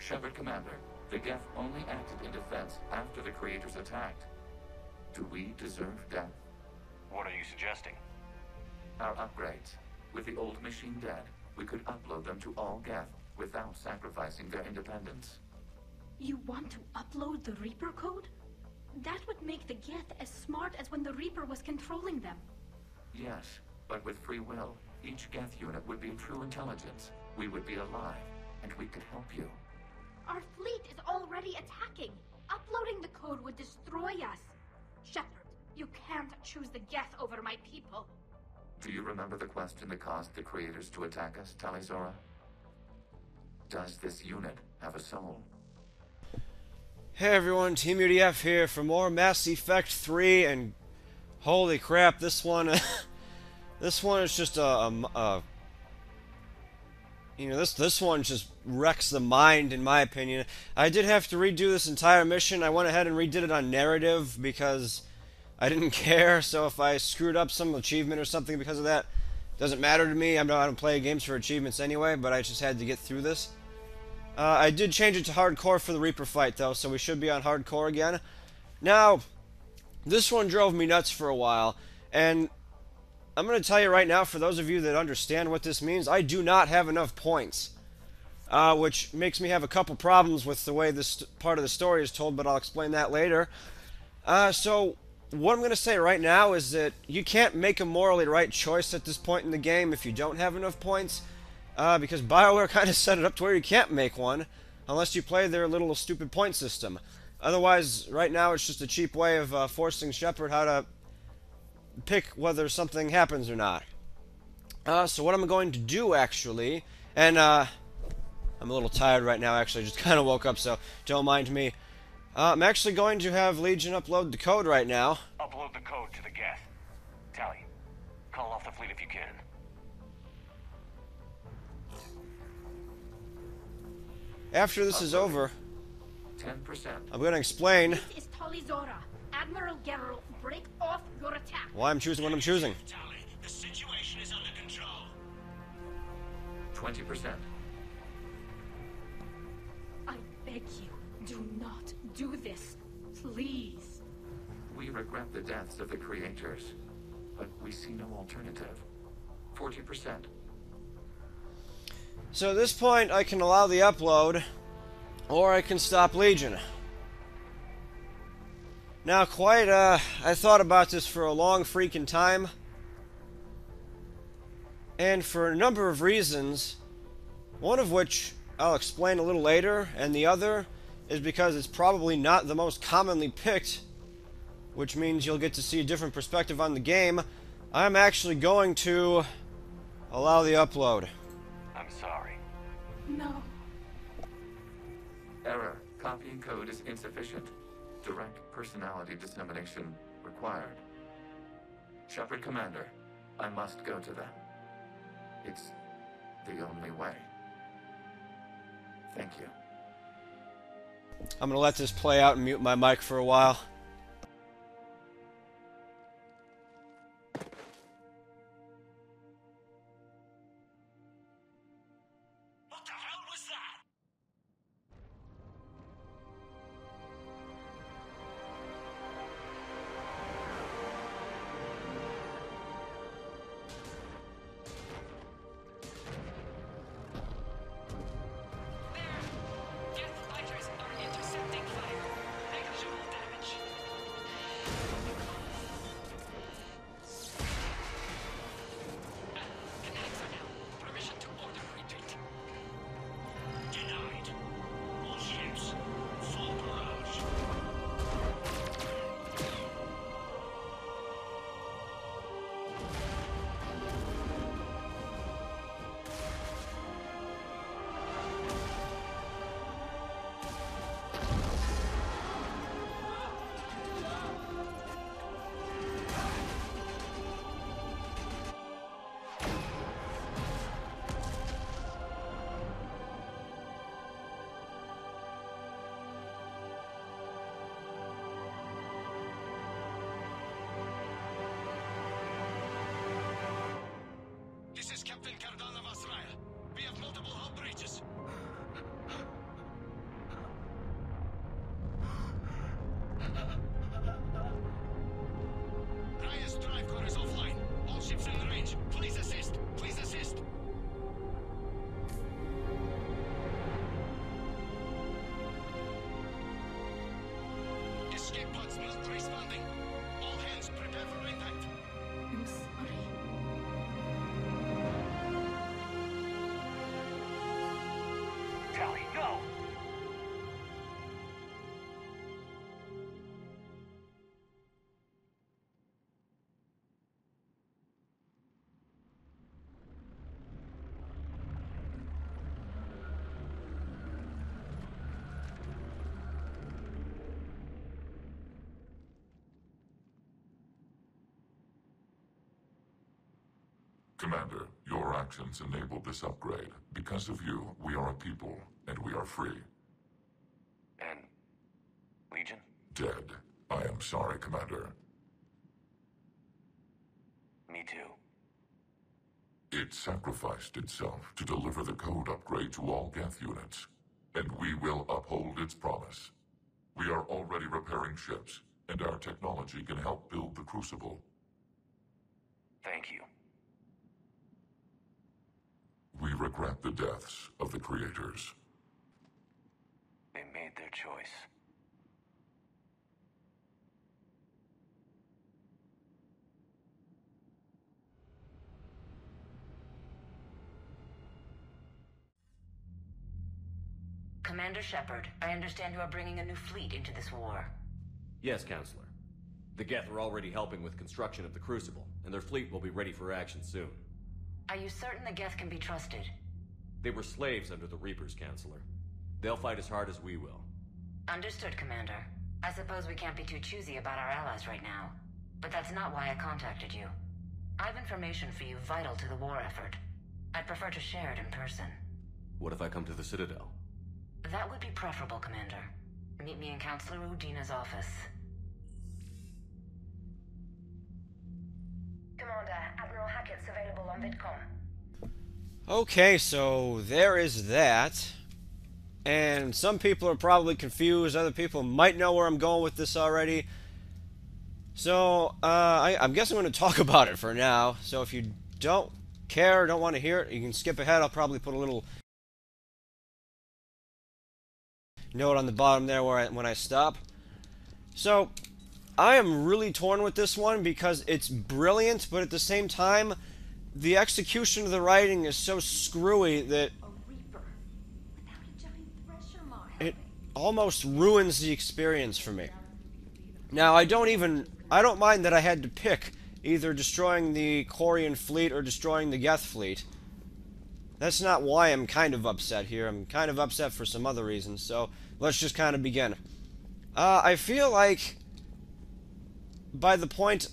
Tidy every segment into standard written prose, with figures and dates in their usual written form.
Shepard Commander, the Geth only acted in defense after the creators attacked. Do we deserve death? What are you suggesting? Our upgrades. With the old machine dead, we could upload them to all Geth without sacrificing their independence. You want to upload the Reaper code? That would make the Geth as smart as when the Reaper was controlling them. Yes, but with free will, each Geth unit would be true intelligence. We would be alive, and we could help you. Our fleet is already attacking. Uploading the code would destroy us. Shepard, you can't choose the Geth over my people. Do you remember the question that caused the creators to attack us, Talizora? Does this unit have a soul? Hey everyone, Team UDF here for more Mass Effect 3, and holy crap, this one, this one is just this one just wrecks the mind, in my opinion. I did have to redo this entire mission. I went ahead and redid it on narrative because I didn't care, so if I screwed up some achievement or something because of that, it doesn't matter to me. I don't play games for achievements anyway, but I just had to get through this. I did change it to hardcore for the Reaper fight, though, so we should be on hardcore again. Now, this one drove me nuts for a while, and I'm going to tell you right now, for those of you that understand what this means, I do not have enough points, which makes me have a couple problems with the way this part of the story is told, but I'll explain that later. So, what I'm going to say right now is that you can't make a morally right choice at this point in the game if you don't have enough points. Because BioWare kind of set it up to where you can't make one unless you play their little stupid point system. Otherwise, right now it's just a cheap way of forcing Shepard how to pick whether something happens or not. So what I'm going to do, actually, and I'm a little tired right now, actually, just kind of woke up, so don't mind me. I'm actually going to have Legion upload the code right now. Upload the code to the Geth. Tally, call off the fleet if you can. After this is over, 10%. I'm going to explain This is Talizora. Admiral Geralt, break off your attack. why I'm choosing what I'm choosing. Tally, the situation is under control. 20%. I beg you, do not do this. Please. We regret the deaths of the creators, but we see no alternative. 40%. So at this point, I can allow the upload, or I can stop Legion. Now, I thought about this for a long freaking time, and for a number of reasons, one of which I'll explain a little later, and the other is because it's probably not the most commonly picked, which means you'll get to see a different perspective on the game. I'm actually going to allow the upload. I'm sorry. No. Error. Copying code is insufficient. Direct personality dissemination required. Shepard Commander, I must go to them. It's the only way. Thank you. I'm going to let this play out and mute my mic for a while. What the hell was that? Geth fighters are intercepting fire. Negligible damage. Connects are down. Permission to order retreat. Denied. All ships, full barrage. This is Captain Cardano Masraya. We have multiple hull breaches. drive core is offline. All ships in range. Please assist. Please assist. Escape pods not responding. All hands prepare for impact. I'm sorry. Tally, no! Commander, your actions enabled this upgrade. Because of you, we are a people, and we are free. And Legion? Dead. I am sorry, Commander. Me too. It sacrificed itself to deliver the code upgrade to all Geth units, and we will uphold its promise. We are already repairing ships, and our technology can help build the Crucible. Thank you. We regret the deaths of the creators. They made their choice. Commander Shepard, I understand you are bringing a new fleet into this war. Yes, Counselor. The Geth are already helping with construction of the Crucible, and their fleet will be ready for action soon. Are you certain the Geth can be trusted? They were slaves under the Reapers, Counselor. They'll fight as hard as we will. Understood, Commander. I suppose we can't be too choosy about our allies right now. But that's not why I contacted you. I have information for you vital to the war effort. I'd prefer to share it in person. What if I come to the Citadel? That would be preferable, Commander. Meet me in Counselor Udina's office. Commander, Admiral Hackett's available on VidCom. Okay, so there is that. And some people are probably confused. Other people might know where I'm going with this already. So, I'm guessing I'm going to talk about it for now. So if you don't care, don't want to hear it, you can skip ahead. I'll probably put a little note on the bottom there when I stop. So, I am really torn with this one because it's brilliant, but at the same time, the execution of the writing is so screwy that A reaper without a giant thresher mark. it almost ruins the experience for me. Now, I don't mind that I had to pick either destroying the Quarian fleet or destroying the Geth fleet. That's not why I'm kind of upset here. I'm kind of upset for some other reasons, so let's just kind of begin. I feel like by the point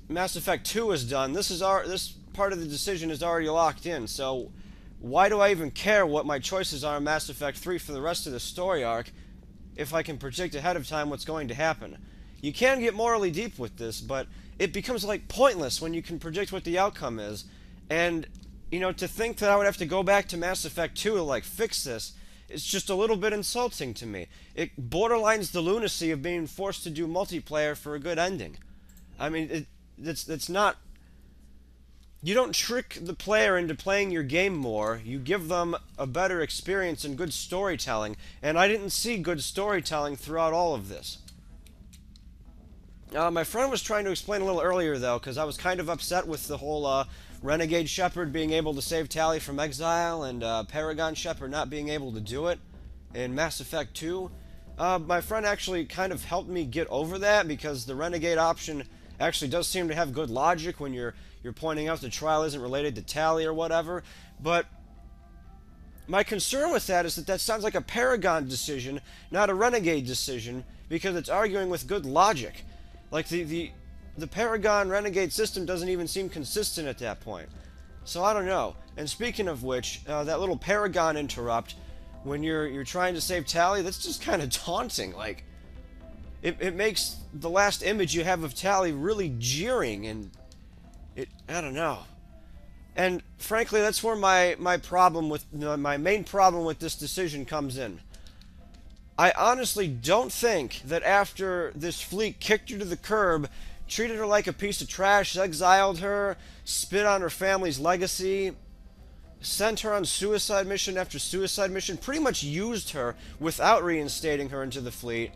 Mass Effect 2 is done, this part of the decision is already locked in, so why do I even care what my choices are in Mass Effect 3 for the rest of the story arc if I can predict ahead of time what's going to happen? You can get morally deep with this, but it becomes like pointless when you can predict what the outcome is. And, you know, to think that I would have to go back to Mass Effect 2 to, like, fix this, it's just a little bit insulting to me. It borderlines the lunacy of being forced to do multiplayer for a good ending. I mean, it's not... You don't trick the player into playing your game more, you give them a better experience and good storytelling, and I didn't see good storytelling throughout all of this. My friend was trying to explain a little earlier, though, because I was kind of upset with the whole Renegade Shepard being able to save Tali from exile, and Paragon Shepard not being able to do it in Mass Effect 2. My friend actually kind of helped me get over that, because the Renegade option actually does seem to have good logic when you're pointing out the trial isn't related to Tali or whatever, but my concern with that is that sounds like a Paragon decision, not a Renegade decision, because it's arguing with good logic. Like, the Paragon Renegade system doesn't even seem consistent at that point. So I don't know. And speaking of which, that little Paragon interrupt, when you're trying to save Tali, that's just kind of taunting. Like, it makes the last image you have of Tali really jeering, and I don't know. And frankly, that's where my problem with my main problem with this decision comes in. I honestly don't think that after this fleet kicked her to the curb, treated her like a piece of trash, exiled her, spit on her family's legacy, sent her on suicide mission after suicide mission, pretty much used her without reinstating her into the fleet.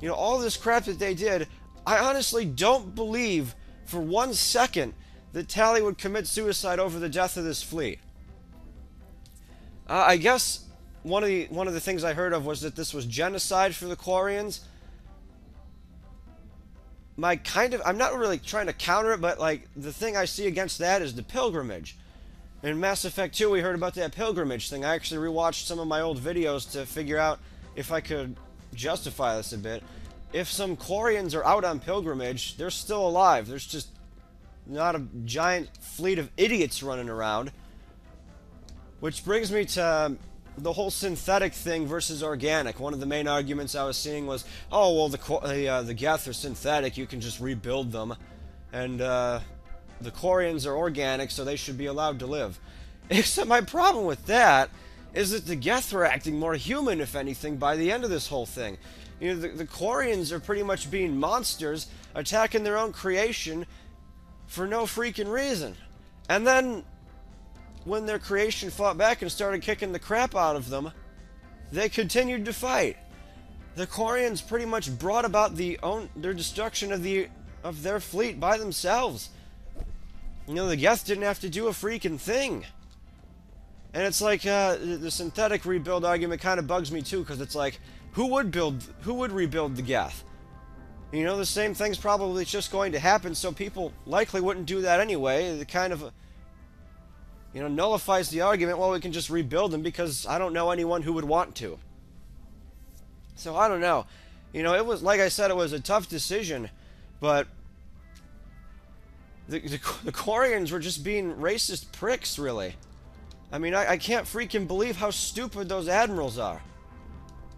You know, all this crap that they did, I honestly don't believe for 1 second that Tali would commit suicide over the death of this fleet. I guess one of the things I heard of was that this was genocide for the Quarians. I'm not really trying to counter it, but like the thing I see against that is the pilgrimage. In Mass Effect 2, we heard about that pilgrimage thing. I actually rewatched some of my old videos to figure out if I could justify this a bit. If some Quarians are out on pilgrimage, they're still alive. There's just not a giant fleet of idiots running around. Which brings me to the whole synthetic thing versus organic. One of the main arguments I was seeing was, oh, well, the Geth are synthetic, you can just rebuild them. And, the Quarians are organic, so they should be allowed to live. Except my problem with that is that the Geth are acting more human, if anything, by the end of this whole thing. You know, the Quarians are pretty much being monsters, attacking their own creation for no freaking reason. And then, when their creation fought back and started kicking the crap out of them, they continued to fight. The Quarians pretty much brought about their destruction of their fleet by themselves. You know, the Geth didn't have to do a freaking thing. And it's like, the synthetic rebuild argument kind of bugs me too, because it's like, who would rebuild the Geth? You know, the same thing's probably just going to happen, so people likely wouldn't do that anyway. It kind of, you know, nullifies the argument, well, we can just rebuild them, because I don't know anyone who would want to. So, I don't know. You know, it was, like I said, it was a tough decision, but the Quarians were just being racist pricks, really. I mean, I can't freaking believe how stupid those admirals are.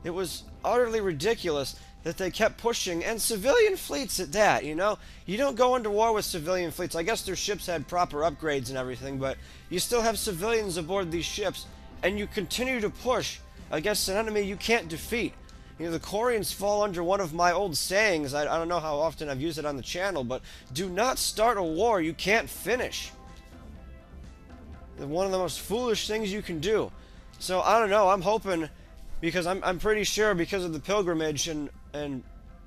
It was utterly ridiculous that they kept pushing, and civilian fleets at that, you know? You don't go into war with civilian fleets. I guess their ships had proper upgrades and everything, but you still have civilians aboard these ships, and you continue to push against an enemy you can't defeat. You know, the Quarians fall under one of my old sayings. I don't know how often I've used it on the channel, but do not start a war you can't finish. One of the most foolish things you can do. So, I don't know, I'm hoping, because I'm pretty sure because of the pilgrimage and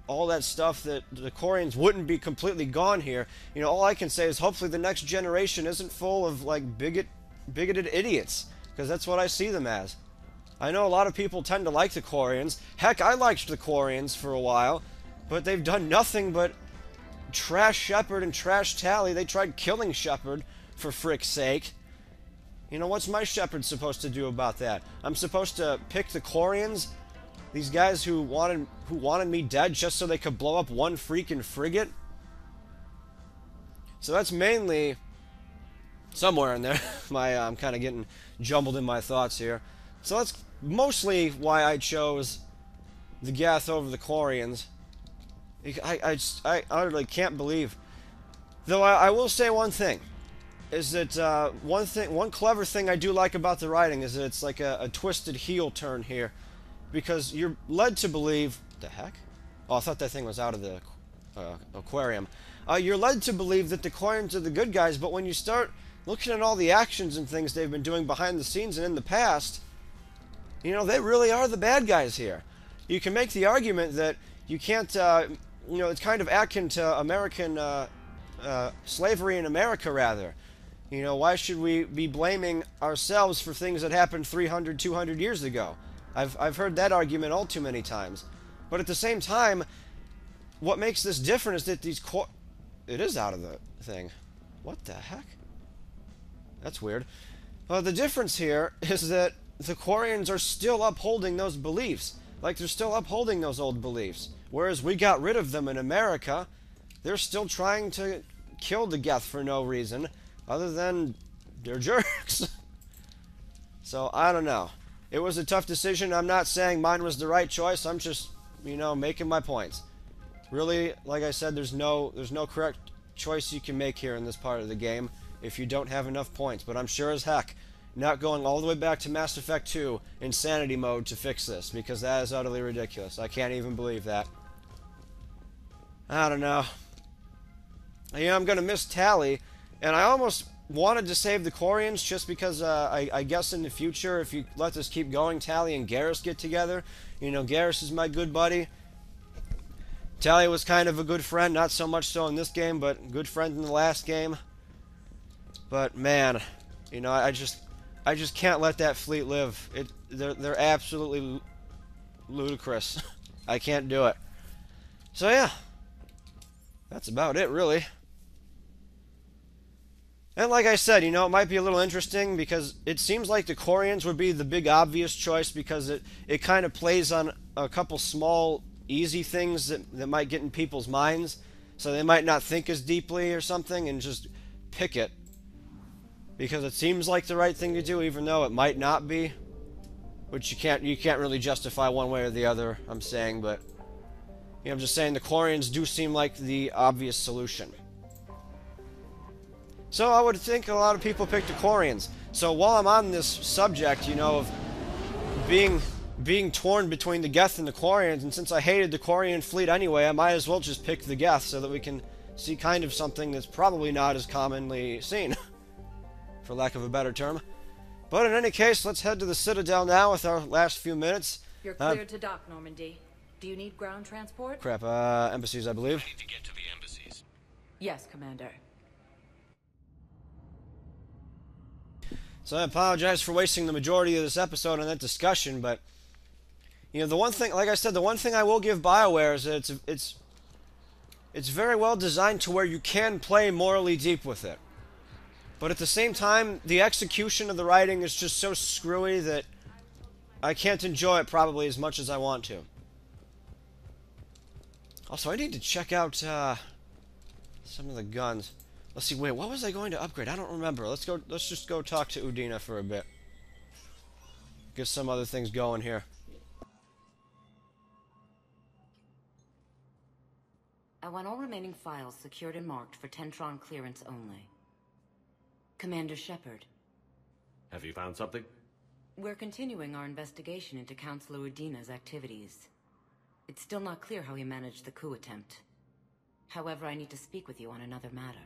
all that stuff that the Quarians wouldn't be completely gone here. You know, all I can say is hopefully the next generation isn't full of, like, bigoted idiots, because that's what I see them as. I know a lot of people tend to like the Quarians. Heck, I liked the Quarians for a while, but they've done nothing but trash Shepard and trash Tali. They tried killing Shepard, for frick's sake. You know, what's my Shepard supposed to do about that? I'm supposed to pick the Quarians? These guys who wanted me dead just so they could blow up one freaking frigate? So that's mainly somewhere in there. I'm kind of getting jumbled in my thoughts here. So that's mostly why I chose the Geth over the Quarians. I utterly can't believe. Though I will say one thing. Is that one clever thing I do like about the writing is that it's like a twisted heel turn here. Because you're led to believe... The heck? Oh, I thought that thing was out of the aquarium. You're led to believe that the Quarians are the good guys, but when you start looking at all the actions and things they've been doing behind the scenes and in the past, you know, they really are the bad guys here. You can make the argument that you can't, you know, it's kind of akin to American, slavery in America, rather. You know, why should we be blaming ourselves for things that happened 300, 200 years ago? I've heard that argument all too many times. But at the same time, what makes this different is that these it is out of the thing. What the heck? That's weird. The difference here is that the Quarians are still upholding those beliefs. Like, they're still upholding those old beliefs. Whereas we got rid of them in America, they're still trying to kill the Geth for no reason, other than they're jerks. So, I don't know. It was a tough decision. I'm not saying mine was the right choice. I'm just, you know, making my points. Really, like I said, there's no correct choice you can make here in this part of the game if you don't have enough points. But I'm sure as heck not going all the way back to Mass Effect 2 Insanity mode to fix this, because that is utterly ridiculous. I can't even believe that. I don't know. I'm gonna miss Tally, and I almost wanted to save the Quarians just because I guess in the future, if you let this keep going, Tally and Garrus get together. Garrus is my good buddy. Tally was kind of a good friend, not so much so in this game, but good friend in the last game. But man, I just can't let that fleet live. They're absolutely ludicrous. I can't do it. So yeah, that's about it, really. And like I said, it might be a little interesting because it seems like the Quarians would be the big obvious choice because it kind of plays on a couple small, easy things that might get in people's minds. So they might not think as deeply or something and just pick it. Because it seems like the right thing to do, even though it might not be. Which you can't really justify one way or the other, I'm saying, but I'm just saying the Quarians do seem like the obvious solution. So I would think a lot of people pick the Quarians. So while I'm on this subject, of being torn between the Geth and the Quarians, and since I hated the Quarian fleet anyway, I might as well just pick the Geth so that we can see kind of something that's probably not as commonly seen, for lack of a better term. But in any case, let's head to the Citadel now with our last few minutes. You're cleared to dock, Normandy. Do you need ground transport? Crap, embassies, I believe. I need to get to the embassies. Yes, Commander. So I apologize for wasting the majority of this episode on that discussion, but the one thing, like I said, the one thing I will give BioWare is that it's very well designed to where you can play morally deep with it. But at the same time, the execution of the writing is just so screwy that I can't enjoy it probably as much as I want to. Also, I need to check out some of the guns. Let's see, wait, what was I going to upgrade? I don't remember. Let's just go talk to Udina for a bit. Get some other things going here. I want all remaining files secured and marked for Tentron clearance only. Commander Shepard. Have you found something? We're continuing our investigation into Counselor Udina's activities. It's still not clear how he managed the coup attempt. However, I need to speak with you on another matter.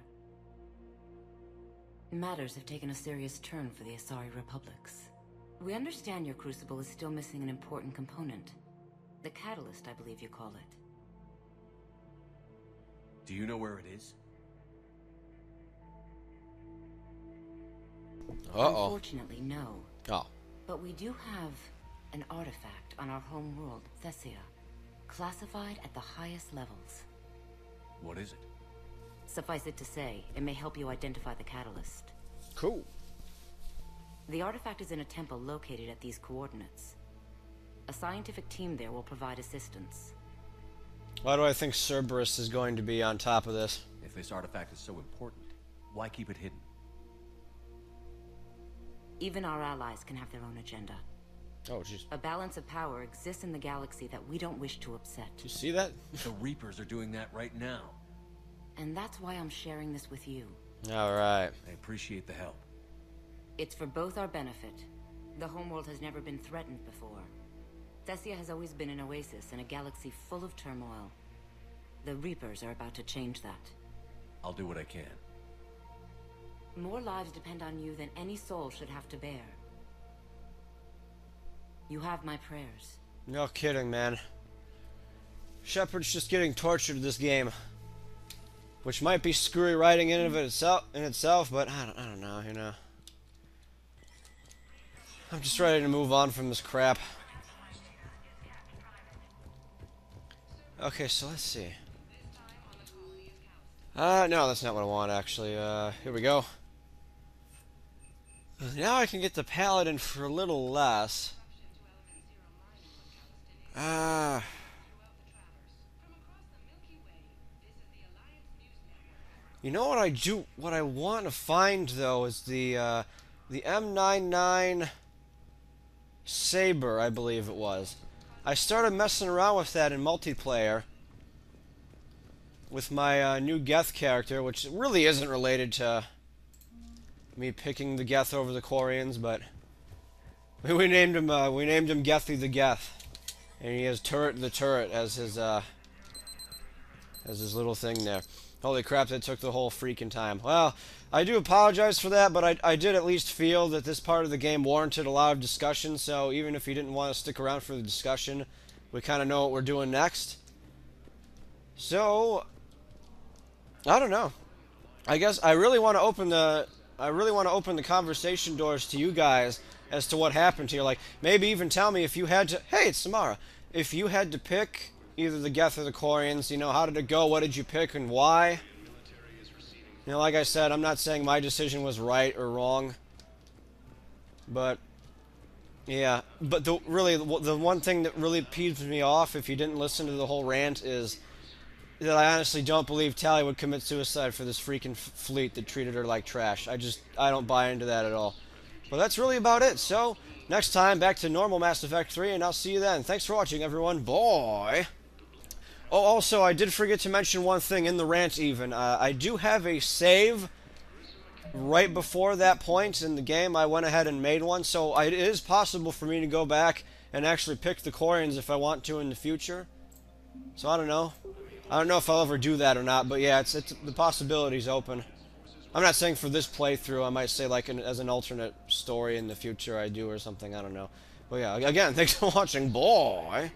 Matters have taken a serious turn for the Asari Republics. We understand your crucible is still missing an important component. The catalyst, I believe you call it. Do you know where it is? Uh-oh. Unfortunately, no. Oh. But we do have an artifact on our home world, Thessia, classified at the highest levels. What is it? Suffice it to say, it may help you identify the catalyst. Cool. The artifact is in a temple located at these coordinates. A scientific team there will provide assistance. Why do I think Cerberus is going to be on top of this? If this artifact is so important, why keep it hidden? Even our allies can have their own agenda. Oh, jeez. A balance of power exists in the galaxy that we don't wish to upset. You see that? The Reapers are doing that right now. And that's why I'm sharing this with you. Alright. I appreciate the help. It's for both our benefit. The homeworld has never been threatened before. Thessia has always been an oasis in a galaxy full of turmoil. The Reapers are about to change that. I'll do what I can. More lives depend on you than any soul should have to bear. You have my prayers. No kidding, man. Shepard's just getting tortured this game. Which might be screwy writing in itself, but I don't know, I'm just ready to move on from this crap. Okay, so let's see. No, that's not what I want, actually. Here we go. Now I can get the Paladin for a little less. You know what what I want to find, though, is the M99 Saber, I believe it was. I started messing around with that in multiplayer with my new Geth character, which really isn't related to me picking the Geth over the Quarians, but we named him Gethy the Geth, and he has Turret the Turret as his little thing there. Holy crap, that took the whole freaking time. Well, I do apologize for that, but I did at least feel that this part of the game warranted a lot of discussion, so even if you didn't want to stick around for the discussion, we kind of know what we're doing next. So, I don't know. I guess I really want to open the conversation doors to you guys as to what happened here. Like, maybe even tell me if you had to... Hey, it's Samara. If you had to pick either the Geth or the Quarians, you know, how did it go? What did you pick and why? You know, like I said, I'm not saying my decision was right or wrong. But, yeah. But the one thing that really peeves me off, if you didn't listen to the whole rant, is that I honestly don't believe Tali would commit suicide for this freaking fleet that treated her like trash. I don't buy into that at all. But that's really about it. So, next time, back to normal Mass Effect 3, and I'll see you then. Thanks for watching, everyone. Bye! Oh, also, I did forget to mention one thing in the rant, even. I do have a save right before that point in the game. I went ahead and made one, so it is possible for me to go back and actually pick the Quarians if I want to in the future. So, I don't know. I don't know if I'll ever do that or not, but yeah, the possibility's open. I'm not saying for this playthrough. I might say like as an alternate story in the future I do or something. I don't know. But yeah, again, thanks for watching. Bye!